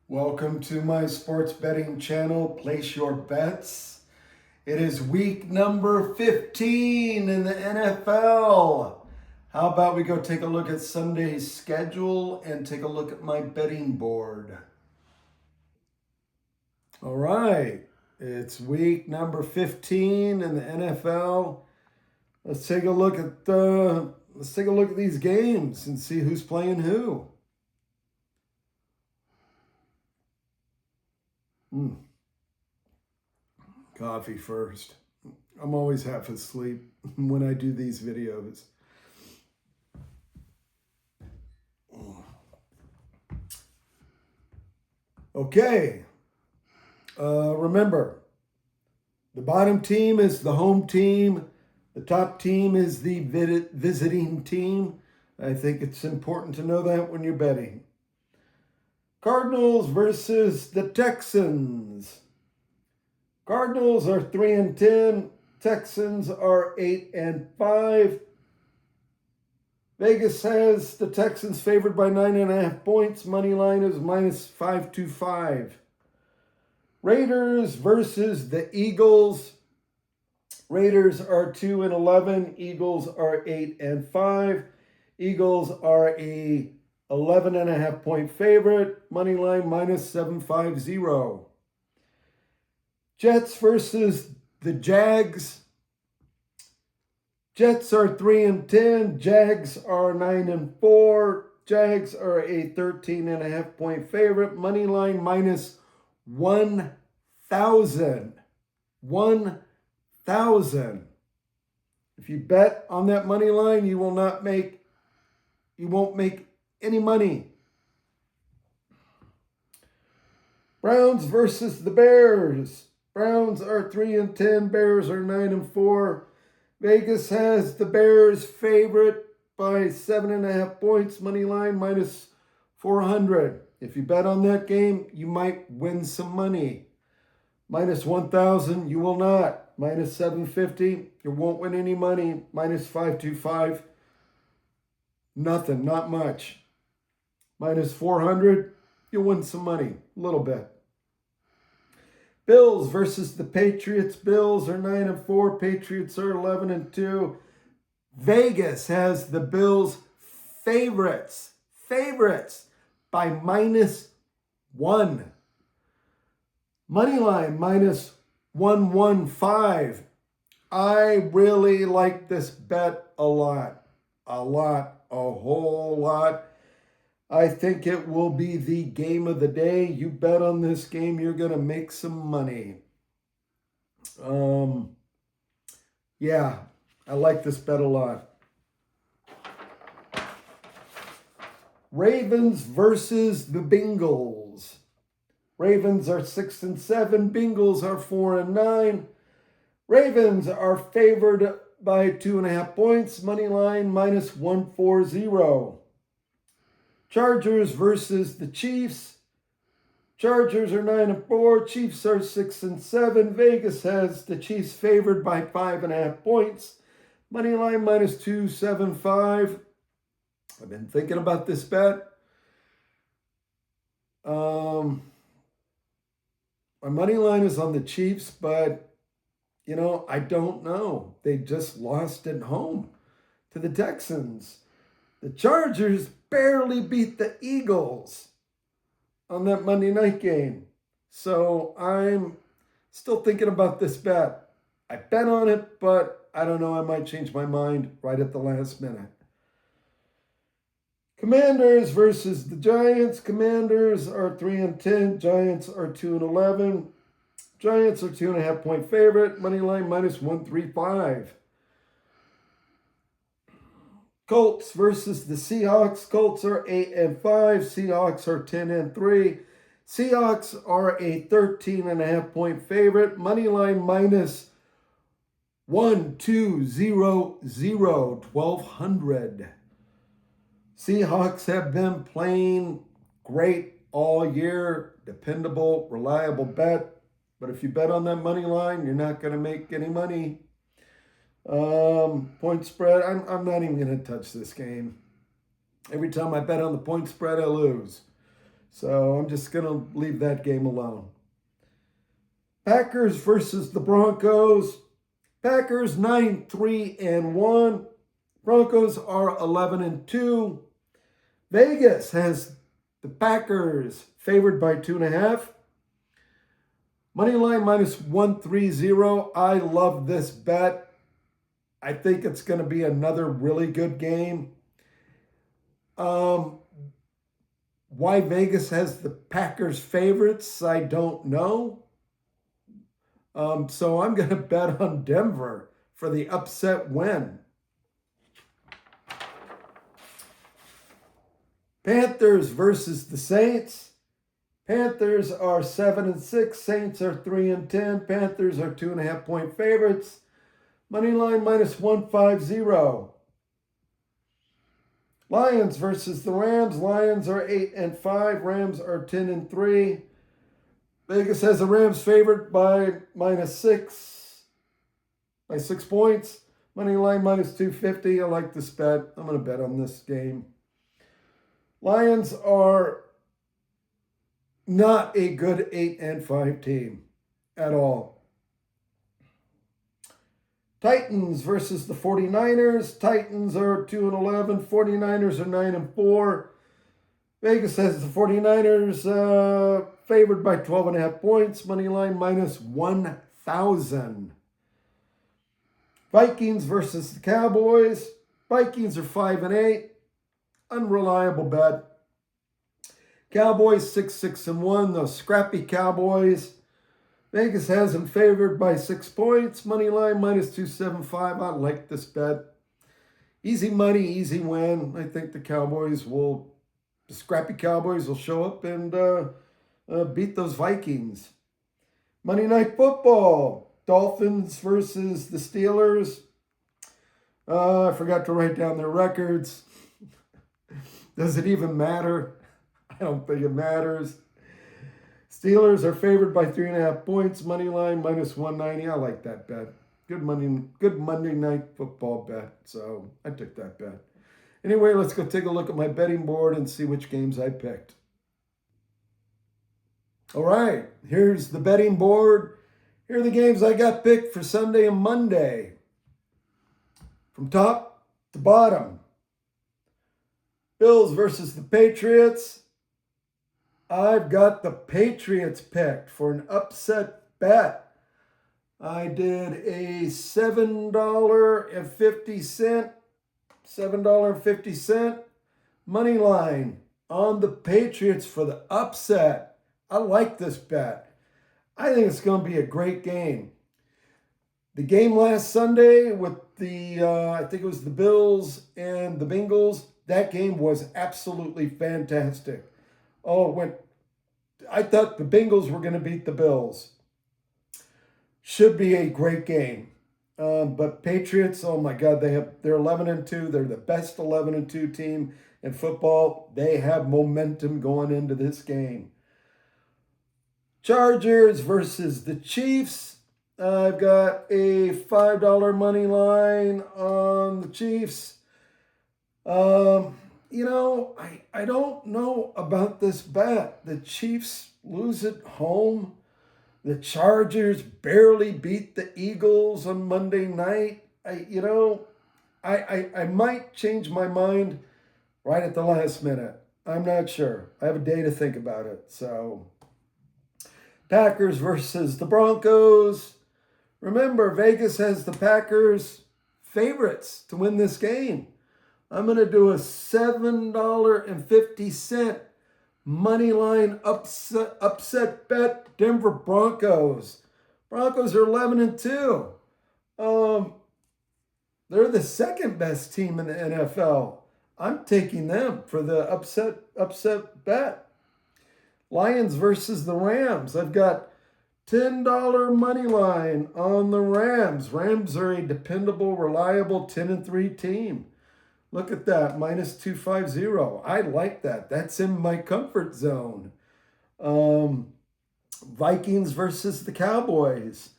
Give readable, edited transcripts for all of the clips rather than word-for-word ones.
Welcome to my sports betting channel, Place Your Bets. It is week number 15 in the NFL. How about we go take a look at Sunday's schedule and take a look at my betting board? All right, it's week number 15 in the NFL. Let's take a look at these games and see who's playing who. Coffee first. I'm always half asleep when I do these videos. Okay. Remember, the bottom team is the home team. The top team is the visiting team. I think it's important to know that when you're betting. Cardinals versus the Texans. Cardinals are 3-10. Texans are 8-5. Vegas has the Texans favored by 9.5 points. Money line is minus 525. Raiders versus the Eagles. Raiders are 2-11. Eagles are 8-5. Eagles are a 11.5 point favorite. Money line minus 750. Jets versus the Jags. Jets are 3-10. Jags are 9-4. Jags are a 13.5 point favorite. Money line minus 1,000. 1,000. If you bet on that money line, you won't make any money. Browns versus the Bears. Browns are 3-10. Bears are 9-4. Vegas has the Bears favorite by 7.5 points. Money line minus 400. If you bet on that game, you might win some money. Minus 1,000, you will not. Minus 750, you won't win any money. Minus 525, nothing, not much. Minus 400, you'll win some money, a little bit. Bills versus the Patriots. Bills are 9-4. Patriots are 11-2. Vegas has the Bills favorites by minus 1. Money line minus 115. I really like this bet a lot, a whole lot. I think it will be the game of the day. You bet on this game, you're going to make some money. Yeah, I like this bet a lot. Ravens versus the Bengals. Ravens are 6-7. Bengals are 4-9. Ravens are favored by 2.5 points. Money line minus 140. Chargers versus the Chiefs. Chargers are 9-4. Chiefs are 6-7. Vegas has the Chiefs favored by 5.5 points. Money line minus 275. I've been thinking about this bet. My money line is on the Chiefs, but, I don't know. They just lost at home to the Texans. The Chargers barely beat the Eagles on that Monday night game. So I'm still thinking about this bet. I bet on it, but I don't know. I might change my mind right at the last minute. Commanders versus the Giants. Commanders are 3-10. Giants are 2-11. Giants are 2.5 point favorite. Money line minus 135. Colts versus the Seahawks. Colts are 8-5. Seahawks are 10-3. Seahawks are a 13.5 point favorite. Money line minus 1,200. Seahawks have been playing great all year. Dependable, reliable bet. But if you bet on that money line, you're not going to make any money. Point spread, I'm not even going to touch this game. Every time I bet on the point spread, I lose. So I'm just going to leave that game alone. Packers versus the Broncos. Packers 9-3-1. Broncos are 11-2. Vegas has the Packers favored by 2.5. Moneyline minus 130. I love this bet. I think it's going to be another really good game. Why Vegas has the Packers favorites, I don't know. So I'm going to bet on Denver for the upset win. Panthers versus the Saints. Panthers are 7-6. Saints are 3-10. Panthers are 2.5-point favorites. Moneyline minus 150. Lions versus the Rams. Lions are 8-5. Rams are 10-3. Vegas has the Rams favored by -6. By 6 points. Moneyline minus 250. I like this bet. I'm going to bet on this game. Lions are not a good 8-5 team at all. Titans versus the 49ers. Titans are 2-11. 49ers are 9-4. Vegas has the 49ers favored by 12.5 points. Moneyline minus 1,000. Vikings versus the Cowboys. Vikings are 5-8. Unreliable bet. Cowboys 6-1. The scrappy Cowboys. Vegas has them favored by 6 points. Moneyline minus 275. I like this bet. Easy money, easy win. I think the scrappy Cowboys will show up and beat those Vikings. Monday Night Football. Dolphins versus the Steelers. I forgot to write down their records. Does it even matter? I don't think it matters. Steelers are favored by 3.5 points. Moneyline minus 190. I like that bet. Good Monday Night Football bet. So I took that bet. Anyway, let's go take a look at my betting board and see which games I picked. All right, here's the betting board. Here are the games I got picked for Sunday and Monday. From top to bottom. Bills versus the Patriots. I've got the Patriots picked for an upset bet. I did a $7.50 money line on the Patriots for the upset. I like this bet. I think it's going to be a great game. The game last Sunday with I think it was the Bills and the Bengals, that game was absolutely fantastic. I thought the Bengals were going to beat the Bills. Should be a great game. But Patriots, oh my God, they're 11-2. They're the best 11-2 team in football. They have momentum going into this game. Chargers versus the Chiefs. I've got a $5 money line on the Chiefs. I don't know about this bet. The Chiefs lose at home. The Chargers barely beat the Eagles on Monday night. I might change my mind right at the last minute. I'm not sure. I have a day to think about it. So, Packers versus the Broncos. Remember, Vegas has the Packers favorites to win this game. I'm going to do a $7.50 money line upset bet. Denver Broncos. Broncos are 11-2. They're the second best team in the NFL. I'm taking them for the upset bet. Lions versus the Rams. I've got $10 money line on the Rams. Rams are a dependable, reliable 10-3 team. Look at that, minus 250. I like that. That's in my comfort zone. Vikings versus the Cowboys.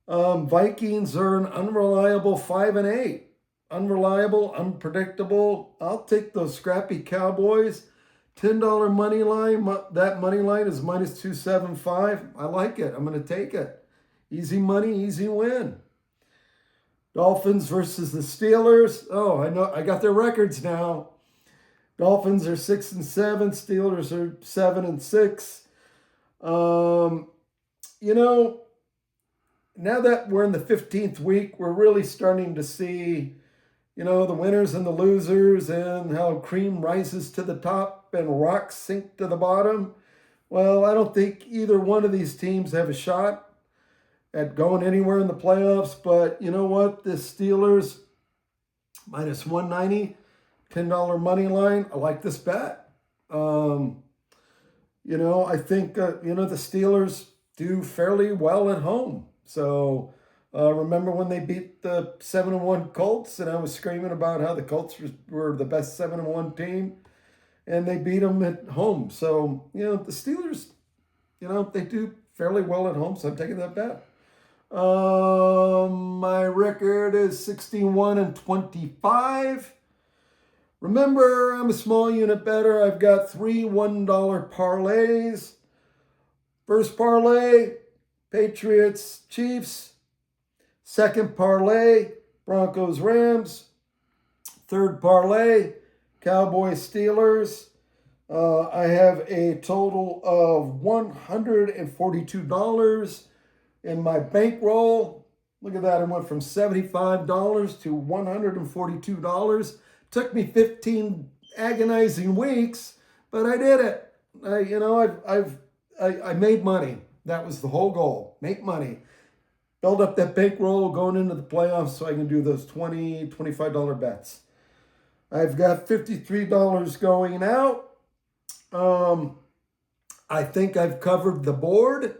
Vikings are an unreliable 5-8. Unreliable, unpredictable. I'll take those scrappy Cowboys $10 money line. That money line is minus 275. I like it. I'm going to take it. Easy money, easy win. Dolphins versus the Steelers. Oh, I know. I got their records now. Dolphins are 6-7. Steelers are 7-6. You know, now that we're in the 15th week, we're really starting to see, you know, the winners and the losers and how cream rises to the top and rocks sink to the bottom. Well, I don't think either one of these teams have a shot at going anywhere in the playoffs. But you know what? The Steelers minus 190, $10 money line. I like this bet. You know, I think, you know, the Steelers do fairly well at home. So remember when they beat the 7-1 Colts, and I was screaming about how the Colts were the best 7-1 team, and they beat them at home. So, you know, the Steelers, you know, they do fairly well at home, so I'm taking that bet. My record is 61-25. Remember, I'm a small unit bettor. I've got 3 $1 parlays. First parlay, Patriots, Chiefs. Second parlay, Broncos, Rams. Third parlay, Cowboys, Steelers. I have a total of $142 in my bankroll. Look at that. I went from $75 to $142. Took me 15 agonizing weeks, but I did it. I made money. That was the whole goal. Make money. Build up that bankroll going into the playoffs so I can do those $20, $25 bets. I've got $53 going out. I think I've covered the board.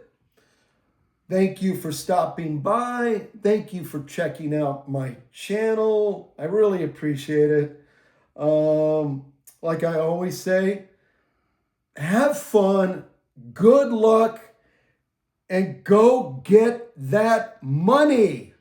Thank you for stopping by. Thank you for checking out my channel. I really appreciate it. Like I always say, have fun, good luck, and go get that money.